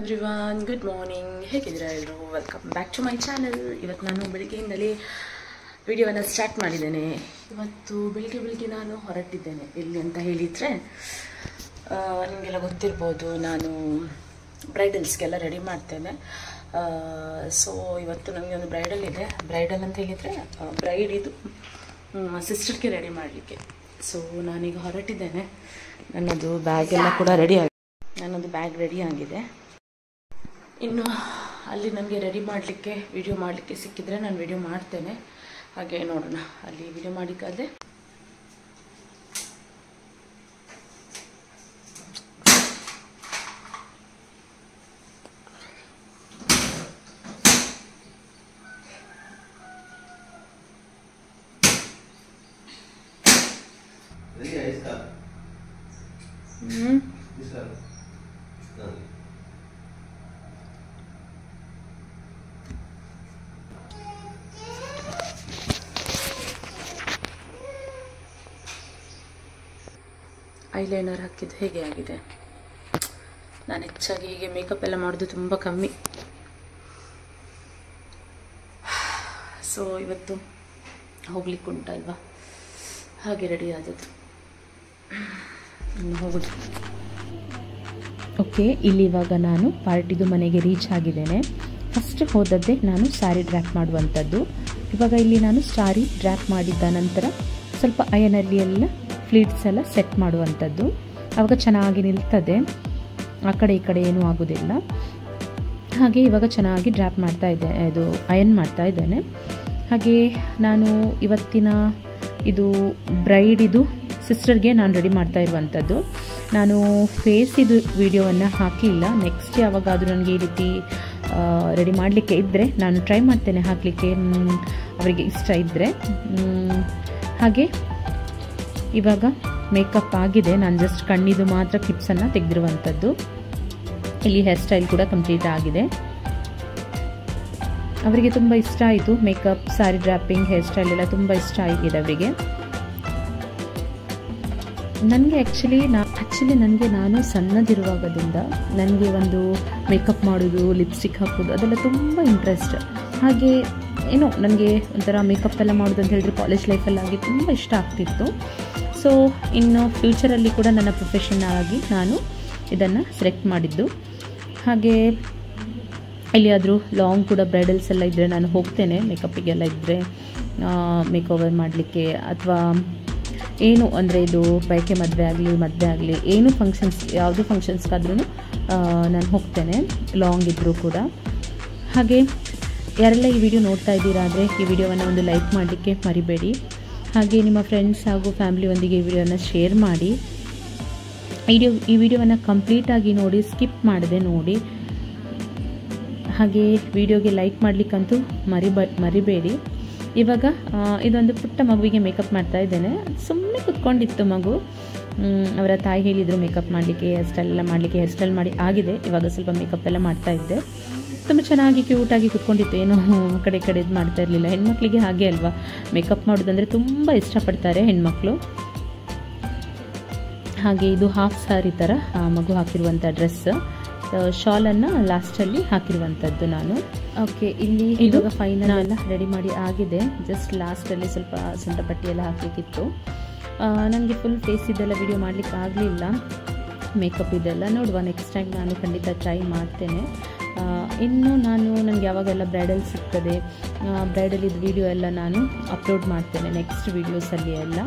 Everyone, good morning. ಹೇಗಿದ್ದೀರಾ ಎಲ್ಲರೂ? Welcome back to my channel. ಇವತ್ತು ನಾನು ಬೆಳಿಗ್ಗೆಯಿಂದಲೇ ವಿಡಿಯೋವನ್ನು ಸ್ಟಾರ್ಟ್ ಮಾಡಿದ್ದೇನೆ. ಇವತ್ತು ಬೆಳಿಗ್ಗೆ ನಾನು ಹೊರಟಿದ್ದೇನೆ. ಎಲ್ಲಿ ಅಂತ ಹೇಳಿದರೆ, ನಿಮಗೆಲ್ಲ ಗೊತ್ತಿರ್ಬೋದು, ನಾನು ಬ್ರೈಡಲ್ಸ್ಗೆಲ್ಲ ರೆಡಿ ಮಾಡ್ತೇನೆ. ಸೊ ಇವತ್ತು ನನಗೆ ಒಂದು ಬ್ರೈಡಲ್ ಇದೆ. ಬ್ರೈಡಲ್ ಅಂತ ಹೇಳಿದರೆ ಬ್ರೈಡ್ ಇದು ಸಿಸ್ಟರ್ಗೆ ರೆಡಿ ಮಾಡಲಿಕ್ಕೆ. ಸೊ ನಾನೀಗ ಹೊರಟಿದ್ದೇನೆ. ನನ್ನದು ಬ್ಯಾಗ್ ಎಲ್ಲ ಕೂಡ ರೆಡಿ ಆಗಿದೆ. ನನ್ನದು ಬ್ಯಾಗ್ ರೆಡಿ ಆಗಿದೆ. ಇನ್ನು ಅಲ್ಲಿ ನನಗೆ ರೆಡಿ ಮಾಡಲಿಕ್ಕೆ, ವಿಡಿಯೋ ಮಾಡಲಿಕ್ಕೆ ಸಿಕ್ಕಿದರೆ ನಾನು ವಿಡಿಯೋ ಮಾಡ್ತೇನೆ. ಹಾಗೆ ನೋಡೋಣ, ಅಲ್ಲಿ ವಿಡಿಯೋ ಮಾಡಿದ್ದಾದರೆ ಐಲೈನರ್ ಹಾಕಿದ್ದು ಹೇಗೆ ಆಗಿದೆ. ನಾನು ಹೆಚ್ಚಾಗಿ ಹೀಗೆ ಮೇಕಪ್ ಎಲ್ಲ ಮಾಡೋದು ತುಂಬ ಕಮ್ಮಿ. ಸೊ ಇವತ್ತು ಹೋಗ್ಲಿಕ್ಕೆ ಉಂಟಲ್ವಾ, ಹಾಗೆ ರೆಡಿ ಆದದ್ದು. ಇನ್ನು ಹೋಗೋದು. ಓಕೆ, ಇಲ್ಲಿ ಇವಾಗ ನಾನು ಪಾರ್ಟಿದು ಮನೆಗೆ ರೀಚ್ ಆಗಿದ್ದೇನೆ. ಫಸ್ಟ್ ಹೋದದ್ದೇ ನಾನು ಸ್ಯಾರಿ ಡ್ರ್ಯಾಪ್ ಮಾಡುವಂಥದ್ದು. ಇವಾಗ ಇಲ್ಲಿ ನಾನು ಸ್ಯಾರಿ ಡ್ರ್ಯಾಪ್ ಮಾಡಿದ್ದ ನಂತರ ಸ್ವಲ್ಪ ಅಯನಲ್ಲಿ ಎಲ್ಲ ಫ್ಲೀಟ್ಸ್ ಎಲ್ಲ ಸೆಟ್ ಮಾಡುವಂಥದ್ದು. ಆವಾಗ ಚೆನ್ನಾಗಿ ನಿಲ್ತದೆ, ಆ ಕಡೆ ಈ ಕಡೆ ಏನೂ ಆಗೋದಿಲ್ಲ. ಹಾಗೆ ಇವಾಗ ಚೆನ್ನಾಗಿ ಡ್ರ್ಯಾಪ್ ಮಾಡ್ತಾ ಇದ್ದೆ, ಇದು ಅಯನ್ ಮಾಡ್ತಾ ಇದ್ದೇನೆ. ಹಾಗೆ ನಾನು ಇವತ್ತಿನ ಇದು ಬ್ರೈಡಿದು ಸಿಸ್ಟರ್ಗೆ ನಾನು ರೆಡಿ ಮಾಡ್ತಾ ಇರುವಂಥದ್ದು. ನಾನು ಫೇಸಿದು ವಿಡಿಯೋವನ್ನು ಹಾಕಿಲ್ಲ. ನೆಕ್ಸ್ಟ್ ಯಾವಾಗಾದರೂ ನನಗೆ ಈ ರೀತಿ ರೆಡಿ ಮಾಡಲಿಕ್ಕೆ ಇದ್ದರೆ ನಾನು ಟ್ರೈ ಮಾಡ್ತೇನೆ ಹಾಕಲಿಕ್ಕೆ, ಅವರಿಗೆ ಇಷ್ಟ ಇದ್ದರೆ. ಹಾಗೆ ಇವಾಗ ಮೇಕಪ್ ಆಗಿದೆ. ನಾನು ಜಸ್ಟ್ ಕಣ್ಣಿದು ಮಾತ್ರ ಕ್ಲಿಪ್ಸನ್ನು ತೆಗೆದಿರುವಂಥದ್ದು. ಇಲ್ಲಿ ಹೇರ್ ಸ್ಟೈಲ್ ಕೂಡ ಕಂಪ್ಲೀಟ್ ಆಗಿದೆ. ಅವರಿಗೆ ತುಂಬ ಇಷ್ಟ ಆಯಿತು. Makeup, sari dropping, hair style ಎಲ್ಲ ತುಂಬ ಇಷ್ಟ ಆಗಿದೆ ಅವರಿಗೆ. ನನಗೆ ಆ್ಯಕ್ಚುಲಿ ನಾನು ಸಣ್ಣದಿರುವಾಗದಿಂದ ನನಗೆ ಒಂದು ಮೇಕಪ್ ಮಾಡೋದು, ಲಿಪ್ಸ್ಟಿಕ್ ಹಾಕೋದು ಅದೆಲ್ಲ ತುಂಬ ಇಂಟ್ರೆಸ್ಟ್. ಹಾಗೆ ಏನೋ ನನಗೆ ಒಂಥರ ಮೇಕಪ್ ಎಲ್ಲ ಮಾಡೋದು ಅಂತ ಹೇಳಿದ್ರೆ ಕಾಲೇಜ್ ಲೈಫಲ್ಲಾಗಿ ತುಂಬ ಇಷ್ಟ ಆಗ್ತಿತ್ತು. ಸೊ ಇನ್ನು ಫ್ಯೂಚರಲ್ಲಿ ಕೂಡ ನನ್ನ ಪ್ರೊಫೆಷನ್ ಆಗಿ ನಾನು ಇದನ್ನು ಸೆಲೆಕ್ಟ್ ಮಾಡಿದ್ದು. ಹಾಗೆ ಎಲ್ಲಿಯಾದರೂ ಲಾಂಗ್ ಕೂಡ ಬ್ರೈಡಲ್ಸ್ ಎಲ್ಲ ಇದ್ದರೆ ನಾನು ಹೋಗ್ತೇನೆ. ಮೇಕಪ್ಪಿಗೆಲ್ಲ ಇದ್ದರೆ ಮೇಕ್ ಓವರ್ ಮಾಡಲಿಕ್ಕೆ, ಅಥವಾ ಏನು ಅಂದರೆ ಇದು ಬಯಕೆ ಮದುವೆ ಆಗಲಿ ಏನು ಫಂಕ್ಷನ್ಸ್, ಯಾವುದೇ ಫಂಕ್ಷನ್ಸ್ಗಾದ್ರೂ ನಾನು ಹೋಗ್ತೇನೆ, ಲಾಂಗ್ ಇದ್ದರೂ ಕೂಡ. ಹಾಗೆ ಯಾರೆಲ್ಲ ಈ ವಿಡಿಯೋ ನೋಡ್ತಾ ಇದ್ದೀರಾ ಅಂದರೆ ಈ ವಿಡಿಯೋವನ್ನು ಒಂದು ಲೈಕ್ ಮಾಡಲಿಕ್ಕೆ ಮರಿಬೇಡಿ. ಹಾಗೆ ನಿಮ್ಮ ಫ್ರೆಂಡ್ಸ್ ಹಾಗೂ ಫ್ಯಾಮಿಲಿಯೊಂದಿಗೆ ಈ ವಿಡಿಯೋನ ಶೇರ್ ಮಾಡಿ. ಈ ವಿಡಿಯೋವನ್ನು ಕಂಪ್ಲೀಟಾಗಿ ನೋಡಿ, ಸ್ಕಿಪ್ ಮಾಡದೆ ನೋಡಿ. ಹಾಗೆ ವಿಡಿಯೋಗೆ ಲೈಕ್ ಮಾಡಲಿಕ್ಕಂತೂ ಮರಿಬೇಡಿ. ಇವಾಗ ಇದೊಂದು ಪುಟ್ಟ ಮಗುವಿಗೆ ಮೇಕಪ್ ಮಾಡ್ತಾ ಇದ್ದೇನೆ. ಸುಮ್ಮನೆ ಕುತ್ಕೊಂಡಿತ್ತು ಮಗು. ಅವರ ತಾಯಿ ಹೇಳಿದರು ಮೇಕಪ್ ಮಾಡಲಿಕ್ಕೆ, ಹೇರ್ ಸ್ಟೈಲ್ ಎಲ್ಲ ಮಾಡಲಿಕ್ಕೆ. ಹೇರ್ ಸ್ಟೈಲ್ ಮಾಡಿ ಆಗಿದೆ. ಇವಾಗ ಸ್ವಲ್ಪ ಮೇಕಪ್ ಎಲ್ಲ ಮಾಡ್ತಾ ಇದ್ದೆ. ತುಂಬ ಚೆನ್ನಾಗಿ ಕ್ಯೂಟಾಗಿ ಕುತ್ಕೊಂಡಿತ್ತು. ಏನೋ ಆ ಕಡೆ ಈ ಕಡೆ ಇದು ಮಾಡ್ತಾ ಇರಲಿಲ್ಲ. ಹೆಣ್ಮಕ್ಳಿಗೆ ಹಾಗೆ ಅಲ್ವಾ, ಮೇಕಪ್ ಮಾಡೋದಂದರೆ ತುಂಬ ಇಷ್ಟಪಡ್ತಾರೆ ಹೆಣ್ಮಕ್ಳು. ಹಾಗೆ ಇದು ಹಾಫ್ ಸಾರಿ ಥರ ಮಗು ಹಾಕಿರುವಂಥ ಡ್ರೆಸ್, ಶಾಲನ್ನು ಲಾಸ್ಟಲ್ಲಿ ಹಾಕಿರುವಂಥದ್ದು ನಾನು. ಓಕೆ, ಇಲ್ಲಿ ಇವಾಗ ಫೈನಲ್ ಎಲ್ಲ ರೆಡಿ ಮಾಡಿ ಆಗಿದೆ. ಜಸ್ಟ್ ಲಾಸ್ಟಲ್ಲಿ ಸ್ವಲ್ಪ ಸೊಂಟಪಟ್ಟಿ ಎಲ್ಲ ಹಾಕಲಿಕ್ಕಿತ್ತು. ನನಗೆ ಫುಲ್ ಫೇಸ್ ಇದೆಲ್ಲ ವಿಡಿಯೋ ಮಾಡಲಿಕ್ಕೆ ಆಗಲಿಲ್ಲ, ಮೇಕಪ್ ಇದೆಲ್ಲ. ನೋಡುವ, ನೆಕ್ಸ್ಟ್ ಟೈಮ್ ನಾನು ಖಂಡಿತ ಟ್ರೈ ಮಾಡ್ತೇನೆ. ಇನ್ನು ನನಗೆ ಯಾವಾಗೆಲ್ಲ ಬ್ರೈಡಲ್ ಸಿಗ್ತದೆ, ಬ್ರೈಡಲ್ ಇದು ವಿಡಿಯೋ ಎಲ್ಲ ನಾನು ಅಪ್ಲೋಡ್ ಮಾಡ್ತೇನೆ ನೆಕ್ಸ್ಟ್ ವೀಡಿಯೋಸಲ್ಲಿ ಎಲ್ಲ.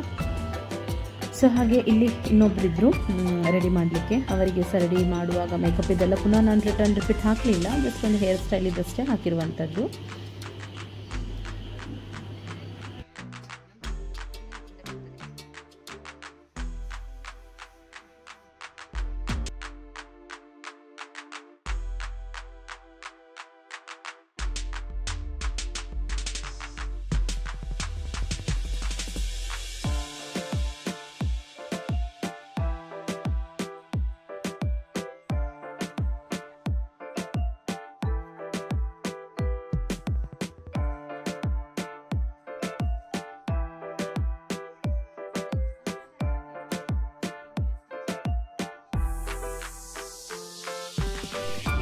ಸೊ ಹಾಗೆ ಇಲ್ಲಿ ಇನ್ನೊಬ್ಬರಿದ್ದರು ರೆಡಿ ಮಾಡಲಿಕ್ಕೆ. ಅವರಿಗೆ ಸಹ ರೆಡಿ ಮಾಡುವಾಗ ಮೇಕಪ್ ಇದೆಲ್ಲ ಪುನಃ ನಾನು ರಿಪೀಟ್ ಹಾಕಲಿಲ್ಲ. ಜಸ್ಟ್ ಒಂದು ಹೇರ್ ಸ್ಟೈಲ್ ಇದಷ್ಟೇ ಹಾಕಿರುವಂಥದ್ದು.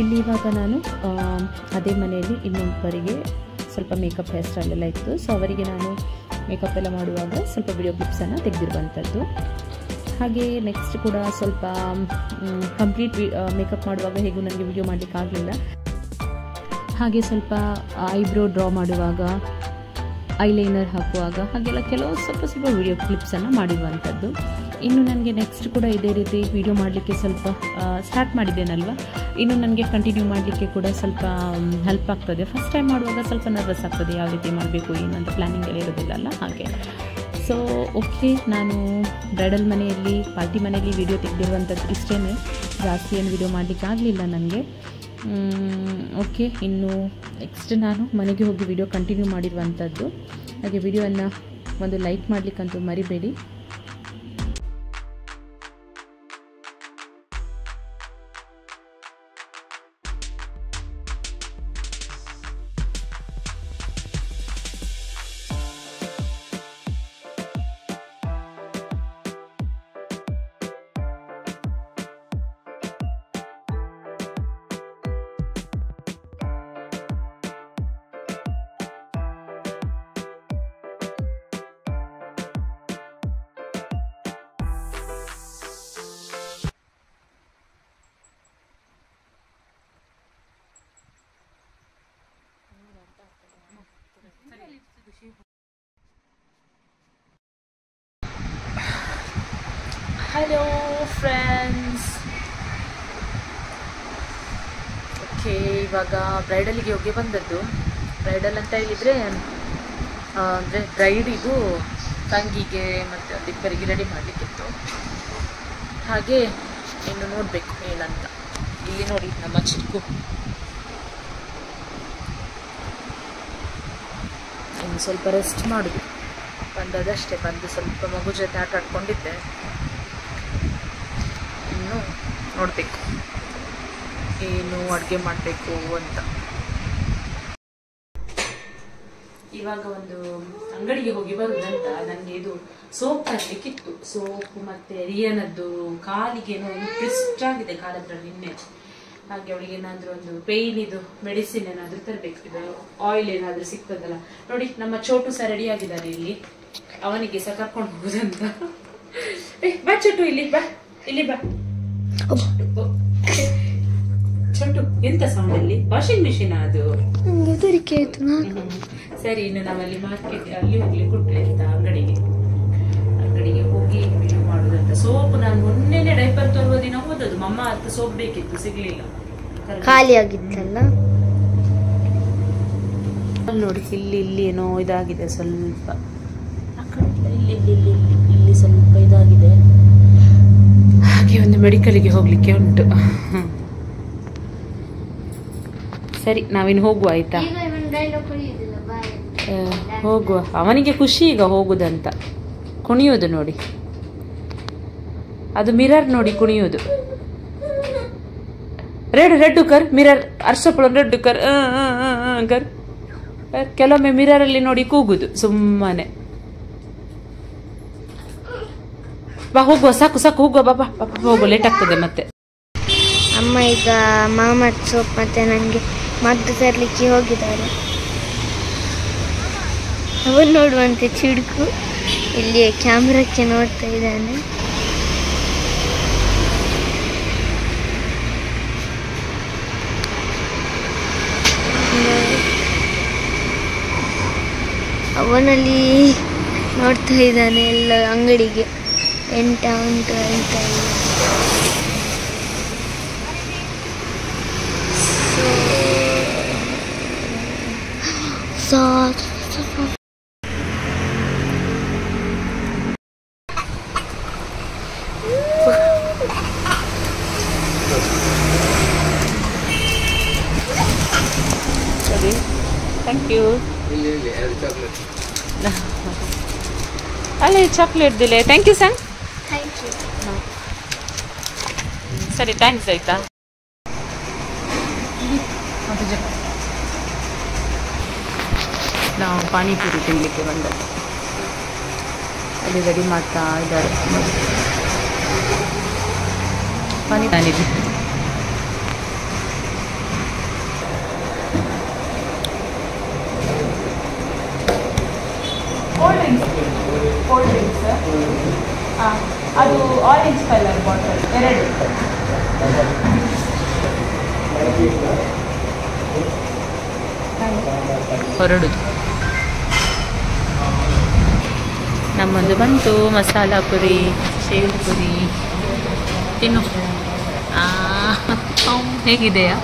ಇಲ್ಲಿ ಇವಾಗ ನಾನು ಅದೇ ಮನೆಯಲ್ಲಿ ಇನ್ನೊಬ್ಬರಿಗೆ ಸ್ವಲ್ಪ ಮೇಕಪ್ ಹೇರ್ ಸ್ಟೈಲ್ ಎಲ್ಲ ಇತ್ತು. ಸೊ ಅವರಿಗೆ ನಾನು ಮೇಕಪ್ ಎಲ್ಲ ಮಾಡುವಾಗ ಸ್ವಲ್ಪ ವಿಡಿಯೋ ಕ್ಲಿಪ್ಸನ್ನು ತೆಗೆದಿರುವಂಥದ್ದು. ಹಾಗೆ ನೆಕ್ಸ್ಟ್ ಕೂಡ ಸ್ವಲ್ಪ ಕಂಪ್ಲೀಟ್ ಮೇಕಪ್ ಮಾಡುವಾಗ ಹೇಗೂ ನನಗೆ ವಿಡಿಯೋ ಮಾಡಲಿಕ್ಕೆ ಆಗಲಿಲ್ಲ. ಹಾಗೆ ಸ್ವಲ್ಪ ಐಬ್ರೋ ಡ್ರಾ ಮಾಡುವಾಗ, ಐಲೈನರ್ ಹಾಕುವಾಗ ಹಾಗೆಲ್ಲ ಕೆಲವು ಸ್ವಲ್ಪ ವಿಡಿಯೋ ಕ್ಲಿಪ್ಸನ್ನು ಮಾಡಿರುವಂಥದ್ದು. ಇನ್ನು ನನಗೆ ನೆಕ್ಸ್ಟ್ ಕೂಡ ಇದೇ ರೀತಿ ವಿಡಿಯೋ ಮಾಡಲಿಕ್ಕೆ ಸ್ವಲ್ಪ ಸ್ಟಾರ್ಟ್ ಮಾಡಿದ್ದೇನಲ್ವ, ಇನ್ನು ನನಗೆ ಕಂಟಿನ್ಯೂ ಮಾಡಲಿಕ್ಕೆ ಕೂಡ ಸ್ವಲ್ಪ ಹೆಲ್ಪ್ ಆಗ್ತದೆ. ಫಸ್ಟ್ ಟೈಮ್ ಮಾಡುವಾಗ ಸ್ವಲ್ಪ ನರ್ವಸ್ ಆಗ್ತದೆ, ಯಾವ ರೀತಿ ಮಾಡಬೇಕು ಏನು ಅಂತ ಪ್ಲ್ಯಾನಿಂಗ್ ಎಲ್ಲ ಇರೋದಿಲ್ಲಲ್ಲ ಹಾಗೆ. ಸೊ ಓಕೆ, ನಾನು ಬ್ರೈಡಲ್ ಮನೆಯಲ್ಲಿ, ಪಾರ್ಟಿ ಮನೆಯಲ್ಲಿ ವಿಡಿಯೋ ತೆಗೆದಿರುವಂಥದ್ದು ಇಷ್ಟೇ, ಜಾಸ್ತಿ ಏನು ವಿಡಿಯೋ ಮಾಡಲಿಕ್ಕೆ ಆಗಲಿಲ್ಲ ನನಗೆ. ಓಕೆ, ಇನ್ನು ನೆಕ್ಸ್ಟ್ ನಾನು ಮನೆಗೆ ಹೋಗಿ ವಿಡಿಯೋ ಕಂಟಿನ್ಯೂ ಮಾಡಿರುವಂಥದ್ದು. ಹಾಗೆ ವಿಡಿಯೋವನ್ನು ಒಂದು ಲೈಕ್ ಮಾಡಲಿಕ್ಕಂತೂ ಮರಿಬೇಡಿ. ಹಲೋ ಫ್ರೆಂಡ್ಸ್, ಓಕೆ, ಇವಾಗ ಬ್ರೈಡಲಿಗೆ ಹೋಗಿ ಬಂದದ್ದು. ಬ್ರೈಡಲ್ ಅಂತ ಹೇಳಿದರೆ ಅಂದರೆ ಬ್ರೈಡಿದು ತಂಗಿಗೆ ಮತ್ತು ಒಂದಿಬ್ಬರಿಗೆ ರೆಡಿ ಮಾಡಲಿಕ್ಕಿತ್ತು. ಹಾಗೆ ಇನ್ನು ನೋಡಬೇಕು ಏನಂತ. ಇಲ್ಲಿ ನೋಡಿ ನಮ್ಮ ಚಿಕ್ಕು ಇನ್ನು ಸ್ವಲ್ಪ ರೆಸ್ಟ್ ಮಾಡೋದು, ಬಂದದಷ್ಟೇ. ಬಂದು ಸ್ವಲ್ಪ ಮಗು ಜೊತೆ ಆಟ ಆಡ್ಕೊಂಡಿದ್ದೆ. ಇನ್ನು ನೋಡಬೇಕು ಏನು ಅಡುಗೆ ಮಾಡಬೇಕು ಅಂತ. ಇವಾಗ ಒಂದು ಅಂಗಡಿಗೆ ಹೋಗಿ ಬರುದಂತ ನನಗೆ ಇದು ಸೋಪ್ ತರಲಿಕ್ಕಿತ್ತು. ಸೋಪ್ ಮತ್ತು ರಿಯನದ್ದು ಕಾಲಿಗೆ ಒಂದು ಟ್ವಿಸ್ಟ್ ಆಗಿದೆ ಕಾಲತ್ರ ನಿನ್ನೆ. ಹಾಗೆ ಅವಳಿಗೆ ಏನಾದರೂ ಒಂದು ಪೇಯ್ನ್ ಇದು ಮೆಡಿಸಿನ್ ಏನಾದರೂ ತರಬೇಕು. ಇದು ಆಯಿಲ್ ಏನಾದರೂ ಸಿಗ್ತದಲ್ಲ. ನೋಡಿ ನಮ್ಮ ಚೋಟು ಸಹ ರೆಡಿ ಆಗಿದ್ದಾರೆ ಇಲ್ಲಿ, ಅವನಿಗೆ ಸಹ ಕರ್ಕೊಂಡು ಹೋಗುದಂತ. ಬಾ ಚೋಟು, ಇಲ್ಲಿ ಬಾ, ಇಲ್ಲಿ ಬಾ ಚೋಟು. ಎಂತ ಸೌಂಡ್ ಅಲ್ಲಿ? ವಾಷಿಂಗ್ ಮಿಷಿನ್ ಅದು. ಸರಿ, ಇನ್ನು ನಾವಲ್ಲಿ ಮಾರ್ಕೆಟ್ ಅಲ್ಲಿ ಹೋಗ್ಲಿ ಕೊಟ್ರೆ ಅಂತ ಅಂಗಡಿಗೆ ಹೋಗಿ ವಿಡಿಯೋ ಮಾಡುದಂತ. ಸೋಪ್ ನಾನು ಮೊನ್ನೆನೆ ಡೈಪರ್ ತರುವ ದಿನ ಹೋದದ್ದು. ಮಮ್ಮ ಅಂತ ಸೋಪ್ ಬೇಕಿತ್ತು, ಸಿಗ್ಲಿಲ್ಲ, ಖಾಲಿ ಆಗಿತ್ತಲ್ಲ. ನೋಡಿ ಇಲ್ಲಿ ಏನೋ ಇದಾಗಿದೆ ಸ್ವಲ್ಪ, ಇಲ್ಲಿ ಸ್ವಲ್ಪ ಇದಾಗಿದೆ. ಹಾಗೆ ಒಂದು ಮೆಡಿಕಲ್ಗೆ ಹೋಗ್ಲಿಕ್ಕೆ ಉಂಟು. ಸರಿ, ನಾವಿನ್ನು ಹೋಗುವ ಆಯ್ತಾ? ಹೋಗುವ. ಅವನಿಗೆ ಖುಷಿ ಈಗ ಹೋಗುದಂತ. ಕುಣಿಯೋದು ನೋಡಿ, ಅದು ಮಿರರ್ ನೋಡಿ ಕುಣಿಯೋದು. ರೆಡ್ ಕರ್ ಮಿರರ್, ಅರ್ಷಪಳ ರೆಡ್ ಕರ್ ಕರ್. ಕೆಲವೊಮ್ಮೆ ಮಿರರ್ ಅಲ್ಲಿ ನೋಡಿ ಕೂಗುದು ಸುಮ್ಮನೆ. ಬಾ ಹೋಗುವ, ಸಾಕು ಹೋಗುವ, ಬಾಬಾ ಹೋಗುವ, ಲೇಟ್ ಆಗ್ತದೆ ಮತ್ತೆ. ಅಮ್ಮ ಈಗ ಮಾಮತ್ ಸೋಪ್ ಮತ್ತೆ ನನಗೆ ಮದ್ದು ತರಲಿಕ್ಕೆ ಹೋಗಿದ್ದಾರೆ. ಅವನು ನೋಡುವಂತೆ ಚಿಡುಕು ಇಲ್ಲಿ ಕ್ಯಾಮ್ರಾಕ್ಕೆ ನೋಡ್ತಾ ಇದ್ದಾನೆ. ಅವನಲ್ಲಿ ನೋಡ್ತಾ ಇದ್ದಾನೆ ಎಲ್ಲ ಅಂಗಡಿಗೆ ಎಂಟ ಉಂಟು ಅಂತ. Thank you. ಅಲ್ಲೇ ಚಾಕ್ಲೇಟ್ ದಿಲೆ. Thank you sir. Thank you. ಸರಿ, ಥ್ಯಾಂಕ್ಸ್ ಆಯ್ತಾ. ನಾವು ಪಾನಿಪುರಿ ತಿನ್ನಲಿಕ್ಕೆ ಬಂದದ್ದು. ಅಲ್ಲಿ ರೆಡಿ ಮಾಡ್ತಾ ಇದ್ದಾರೆ ಪಾನಿ. Colour bottle 2 ಹೊರಡುದು. ನಮ್ಮದು ಬಂತು ಮಸಾಲ ಪುರಿ, ಶೇವ್ ಪುರಿ. ತಿನ್ನು. ಹೇಗಿದೆಯಾ?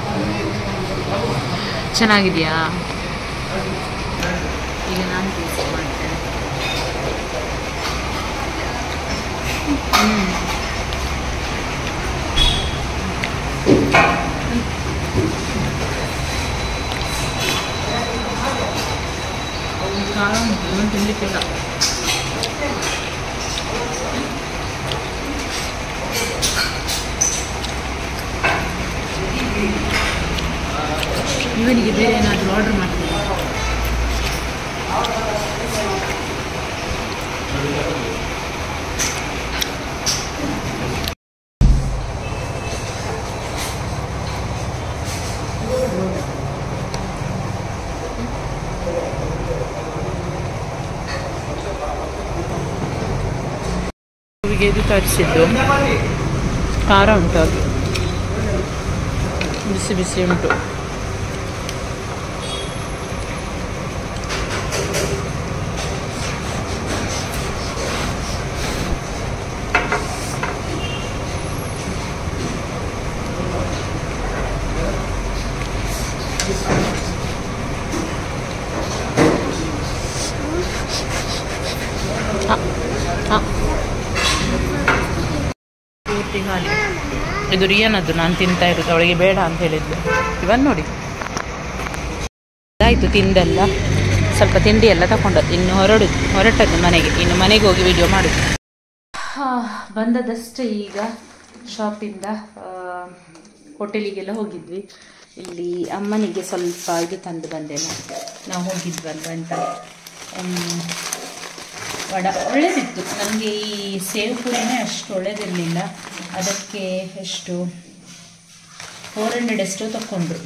ಚೆನ್ನಾಗಿದೆಯಾ? ಈಗ ನಾನು ಟೇಸ್ಟ್ ಮಾಡ್ತೇನೆ. ಖಾರ ಉಂಟು, ತಿನ್ನಲಿಕ್ಕಿಲ್ಲ. ಇವನಿಗೆ ಬೇರೆ ಏನಾದರೂ ಆರ್ಡರ್ ಮಾಡ್ತೀನಿ. ಇದು ತರಿಸಿದ್ದು ಖಾರ ಉಂಟು, ಅದು ಬಿಸಿ ಬಿಸಿ ಉಂಟು. ಪೂರ್ತಿ ಖಾಲಿ. ಇದು ರಿಯನದ್ದು, ನಾನು ತಿಂತಾ ಇರೋದು. ಅವಳಿಗೆ ಬೇಡ ಅಂತ ಹೇಳಿದ್ಲು. ಇವನ್ ನೋಡಿ ಆಯಿತು, ತಿಂದೆಲ್ಲ ಸ್ವಲ್ಪ ತಿಂಡಿ ಎಲ್ಲ ತಗೊಂಡದ್ದು. ಇನ್ನು ಹೊರಟದ್ದು ಮನೆಗೆ. ಇನ್ನು ಮನೆಗೆ ಹೋಗಿ ವಿಡಿಯೋ ಮಾಡೋದು. ಬಂದದಷ್ಟೇ ಈಗ ಶಾಪಿಂದ. ಹೋಟೆಲಿಗೆಲ್ಲ ಹೋಗಿದ್ವಿ. ಇಲ್ಲಿ ಅಮ್ಮನಿಗೆ ಸ್ವಲ್ಪ ಇದು ತಂದು ಬಂದೇನೆ. ನಾವು ಹೋಗಿದ್ವಲ್ವ ಅಂತ ವಡ ಒಳ್ಳೆದಿತ್ತು. ನನಗೆ ಈ ಸೇವ್ ಪುರಿನೇ ಅಷ್ಟು ಒಳ್ಳೆದಿರಲಿಲ್ಲ. ಅದಕ್ಕೆ ಎಷ್ಟು 400 ಎಷ್ಟೋ ತಗೊಂಡ್ರು.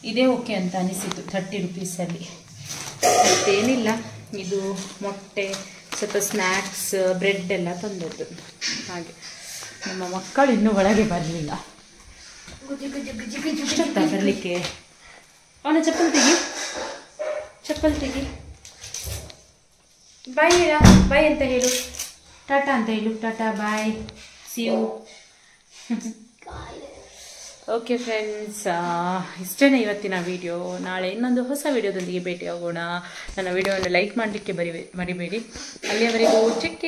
ಇದೇ ಓಕೆ ಅಂತ ಅನಿಸಿತು 30 ರುಪೀಸಲ್ಲಿ. ಮತ್ತೇನಿಲ್ಲ, ಇದು ಮೊಟ್ಟೆ, ಸ್ವಲ್ಪ ಸ್ನ್ಯಾಕ್ಸ್, ಬ್ರೆಡ್ ಎಲ್ಲ ತಂದದ್ದು. ಹಾಗೆ ನಮ್ಮ ಮಕ್ಕಳು ಇನ್ನೂ ಒಳಗೆ ಬರಲಿಲ್ಲ. ಬರಲಿಕ್ಕೆ ಅವನ ಚಪ್ಪಲ್ ತೆಗಿ. ಬಾಯ್ ಹೇಳ, ಬಾಯ್ ಅಂತ ಹೇಳು, ಟಾಟಾ ಅಂತ ಹೇಳು. ಟಾಟಾ, ಬಾಯ್, ಸಿ ಯು. ಓಕೆ ಫ್ರೆಂಡ್ಸ್, ಇಷ್ಟೇ ಇವತ್ತಿನ ವಿಡಿಯೋ. ನಾಳೆ ಇನ್ನೊಂದು ಹೊಸ ವಿಡಿಯೋದೊಂದಿಗೆ ಭೇಟಿ ಆಗೋಣ. ನನ್ನ ವಿಡಿಯೋವನ್ನು ಲೈಕ್ ಮಾಡಲಿಕ್ಕೆ ಮರಿಬೇಡಿ. ಅಲ್ಲಿಯವರೆಗೂ ಚೆಕ್